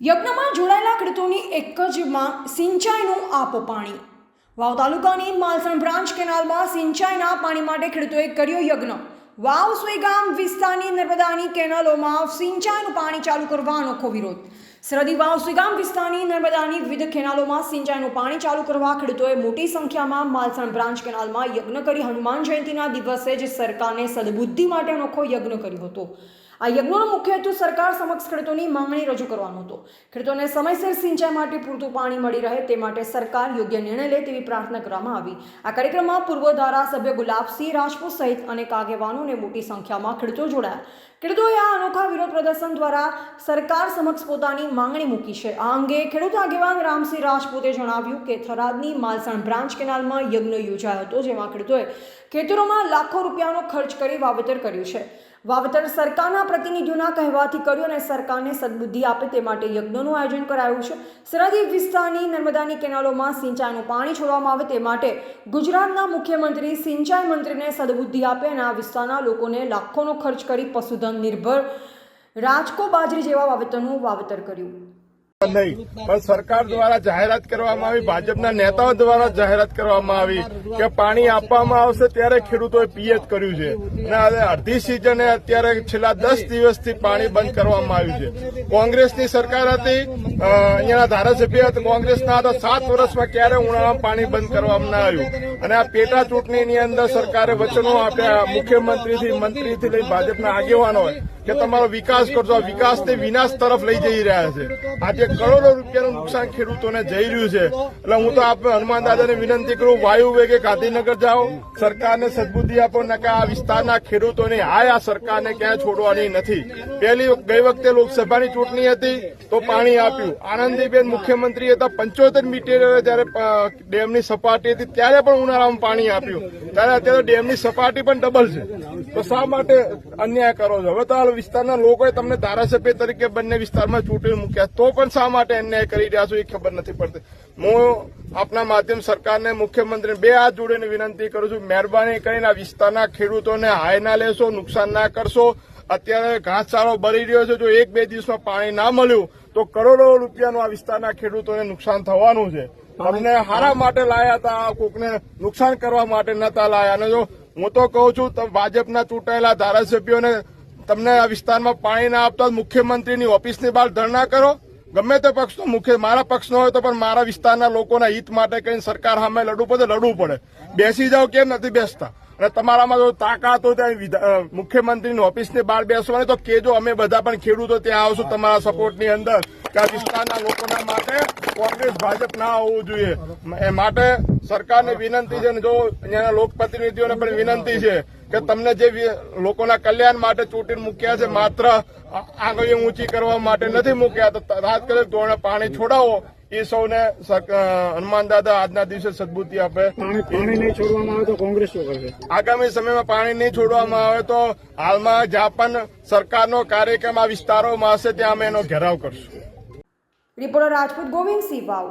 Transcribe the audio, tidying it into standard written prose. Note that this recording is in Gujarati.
યજ્ઞમાં જોડાયેલા ખેડૂતોની એક જ માંગ સિંચાઈનું આપો પાણી। વાવ તાલુકાની માલસણ બ્રાન્ચ કેનાલમાં સિંચાઈના પાણી માટે ખેડૂતોએ કર્યો યજ્ઞ। વાવ સુઈગામ વિસ્તારની નર્મદાની કેનાલોમાં સિંચાઈનું પાણી ચાલુ કરવા અનોખો વિરોધ। સરહદી વાવ સુઈગામ વિસ્તારની નર્મદાની વિવિધ કેનાલોમાં સિંચાઈનું પાણી ચાલુ કરવા ખેડૂતોએ મોટી સંખ્યામાં માલસણ બ્રાન્ચ કેનાલમાં યજ્ઞ કરી હનુમાન જયંતિના દિવસે જ સરકારને સદબુદ્ધિ માટે અનોખો યજ્ઞ કર્યો હતો। આ યજ્ઞનો મુખ્ય હેતુ સરકાર સમક્ષ ખેડૂતોની માંગણી રજૂ કરવાનો હતો। ખેડૂતોને સમયસર સિંચાઈ માટે પૂરતું પાણી મળી રહે તે માટે સરકાર યોગ્ય નિર્ણય લે તેવી પ્રાર્થના કરવામાં આવી। આ કાર્યક્રમમાં પૂર્વ ધારાસભ્ય ગુલાબસિંહ રાજપૂત સહિત અનેક આગેવાનોને મોટી સંખ્યામાં ખેડૂતો જોડાયા। ખેડૂતોએ આ અનોખા વિરોધ પ્રદર્શન દ્વારા સરકાર સમક્ષ પોતાની માંગણી મૂકી છે। આ અંગે ખેડૂત આગેવાન રામસિંહ રાજપૂતે જણાવ્યું કે થરાદની માલસણ બ્રાન્ચ કેનાલમાં યજ્ઞ યોજાયો હતો, જેમાં ખેડૂતોએ ખેતરોમાં લાખો રૂપિયાનો ખર્ચ કરી વાવેતર કર્યું છે। વાવેતર સરકારના પ્રતિનિધિઓના કહેવાથી કર્યું અને સરકારને સદબુદ્ધિ આપે તે માટે યજ્ઞનું આયોજન કરાયું છે। સરહદી વિસ્તારની નર્મદાની કેનાલોમાં સિંચાઈનું પાણી છોડવામાં આવે તે માટે ગુજરાતના મુખ્યમંત્રી સિંચાઈ મંત્રીને સદબુદ્ધિ આપે અને આ વિસ્તારના લોકોને લાખોનો ખર્ચ કરી પશુધન નિર્ભર રાજકો બાજરી જેવા વાવેતરનું વાવેતર કર્યું। નહીં, પણ સરકાર દ્વારા જાહેરાત કરવામાં આવી, ભાજપના નેતાઓ દ્વારા જાહેરાત કરવામાં આવી કે પાણી આપવામાં આવશે ત્યારે ખેડૂતોએ પિયત કર્યું છે અને અડધી સિઝને અત્યારે છેલ્લા 10 દિવસથી પાણી બંધ કરવામાં આવ્યું છે। કોંગ્રેસની સરકાર હતી, અહીંયાના ધારાસભ્ય કોંગ્રેસના હતા, 7 વર્ષમાં ક્યારે ઉનાળામાં પાણી બંધ કરવામાં ના આવ્યું અને આ પેટા ચૂંટણીની અંદર સરકારે વચનો આપ્યા મુખ્યમંત્રીથી મંત્રીથી લઈ ભાજપના આગેવાનોએ કે તમારો વિકાસ કરજો। આ વિકાસને વિનાશ તરફ લઈ જઈ રહ્યા છે। આજે કરોડો રૂપિયાનું નુકસાન ખેડૂતોને જઈ રહ્યું છે। એટલે હું તો આપણે હનુમાન દાદાને વિનંતી કરું, વાયુ વેગે ગાંધીનગર જાઓ, સરકારને સદબુદ્ધિ આપો ને કે આ વિસ્તારના ખેડૂતોને આ સરકારને ક્યાંય છોડવાની નથી। ગઈ વખતે લોકસભાની ચૂંટણી હતી તો પાણી આપ્યું, આનંદીબેન મુખ્યમંત્રી હતા, 75 મીટર જયારે ડેમની સપાટી હતી ત્યારે પણ ઉનાળામાં પાણી આપ્યું, ત્યારે અત્યારે ડેમની સપાટી પણ ડબલ છે। તો શા માટે અન્યાય કરો છો? હવે તો આ વિસ્તારના લોકોએ તમને ધારાસભ્ય તરીકે બંને વિસ્તારમાં ચૂંટણી મૂક્યા તો પણ શા માટે અન્યાય કરી રહ્યા છો એ ખબર નથી પડતી। હું આપના માધ્યમ સરકારને, મુખ્યમંત્રીને 2 હાથ જોડીને વિનંતી કરું છું, મહેરબાની કરીને આ વિસ્તારના ખેડૂતોને હાય ના લેશો, નુકસાન ના કરશો। અત્યારે ઘાસચારો બળી રહ્યો છે, જો 1-2 દિવસમાં પાણી ના મળ્યું તો કરોડો રૂપિયાનું આ વિસ્તારના ખેડૂતોને નુકસાન થવાનું છે। અમને હારા માટે લાયા હતા, કોકને નુકસાન કરવા માટે નતા લાયા। અને જો હું તો કહું છું, ભાજપના ચૂંટાયેલા ધારાસભ્યોને તમને આ વિસ્તારમાં પાણી ના આપતા મુખ્યમંત્રીની ઓફિસની બહાર ધરણા કરો, ગમે તે પક્ષનો મારા પક્ષનો હોય તો પણ મારા વિસ્તારના લોકોના હિત માટે કઈ સરકાર સામે લડવું પડે। બેસી જાઓ, કેમ નથી બેસતા? અને તમારામાં જો તાકાત હોય ત્યાં મુખ્યમંત્રીની ઓફિસની બહાર બેસવાની તો કેજો, અમે બધા પણ ખેડૂતો ત્યાં આવશું તમારા સપોર્ટની અંદર કે આ વિસ્તારના લોકોના માટે કોંગ્રેસ ભાજપ ના હોવું જોઈએ। એ માટે સરકારને વિનંતી છે અને જો અહીંયાના લોકપ્રતિનિધિઓને પણ વિનંતી છે કે તમને જે લોકોના કલ્યાણ માટે ચૂંટીને મૂક્યા છે, માત્ર આંગળીઓ ઊંચી કરવા માટે નથી મૂક્યા, તો તાત્કાલિક ધોરણે પાણી છોડાવો। એ સૌને હનુમાન દાદા આજના દિવસે સદબુદ્ધિ આપે। પાણી નહીં છોડવામાં આવે તો કોંગ્રેસ શું કરશે? આગામી સમયમાં પાણી નહીં છોડવામાં આવે તો હાલમાં જ્યાં પણ સરકારનો કાર્યક્રમ આ વિસ્તારોમાં હશે ત્યાં અમે એનો ઘેરાવ કરશું। રિપોર્ટર રાજપૂત ગોવિંદસિંહ વાવ।